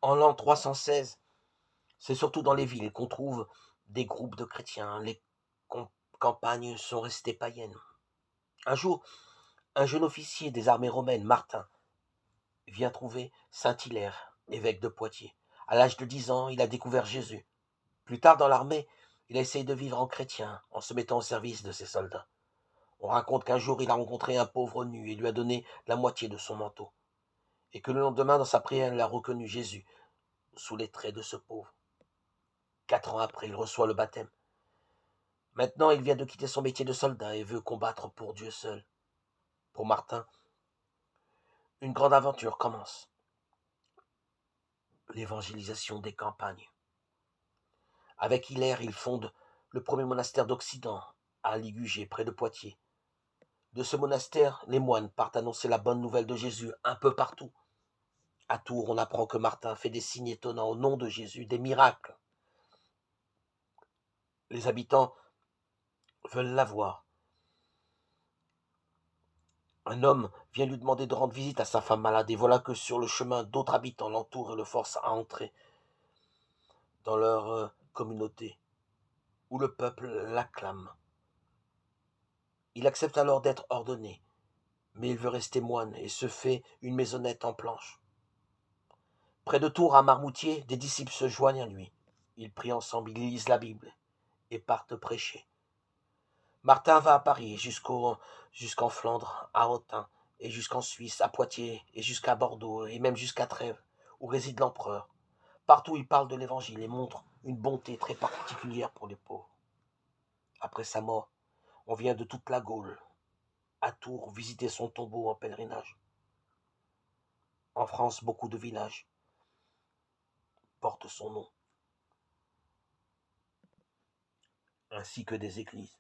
En l'an 316, c'est surtout dans les villes qu'on trouve des groupes de chrétiens. Les campagnes sont restées païennes. Un jour, un jeune officier des armées romaines, Martin, vient trouver Saint-Hilaire, évêque de Poitiers. À l'âge de 10 ans, il a découvert Jésus. Plus tard dans l'armée, il a essayé de vivre en chrétien, en se mettant au service de ses soldats. On raconte qu'un jour il a rencontré un pauvre nu et lui a donné la moitié de son manteau, et que le lendemain, dans sa prière, il a reconnu Jésus sous les traits de ce pauvre. 4 ans après, il reçoit le baptême. Maintenant, il vient de quitter son métier de soldat et veut combattre pour Dieu seul. Pour Martin, une grande aventure commence. L'évangélisation des campagnes. Avec Hilaire, il fonde le premier monastère d'Occident, à Ligugé, près de Poitiers. De ce monastère, les moines partent annoncer la bonne nouvelle de Jésus un peu partout. À Tours, on apprend que Martin fait des signes étonnants au nom de Jésus, des miracles. Les habitants veulent la voir. Un homme vient lui demander de rendre visite à sa femme malade, et voilà que sur le chemin, d'autres habitants l'entourent et le forcent à entrer dans leur communauté, où le peuple l'acclame. Il accepte alors d'être ordonné, mais il veut rester moine et se fait une maisonnette en planches. Près de Tours, à Marmoutier, des disciples se joignent à lui. Ils prient ensemble, ils lisent la Bible et partent prêcher. Martin va à Paris, jusqu'en Flandre, à Autun, et jusqu'en Suisse, à Poitiers, et jusqu'à Bordeaux, et même jusqu'à Trèves, où réside l'empereur. Partout, il parle de l'Évangile et montre une bonté très particulière pour les pauvres. Après sa mort, on vient de toute la Gaule, à Tours, visiter son tombeau en pèlerinage. En France, beaucoup de villages portent son nom, ainsi que des églises.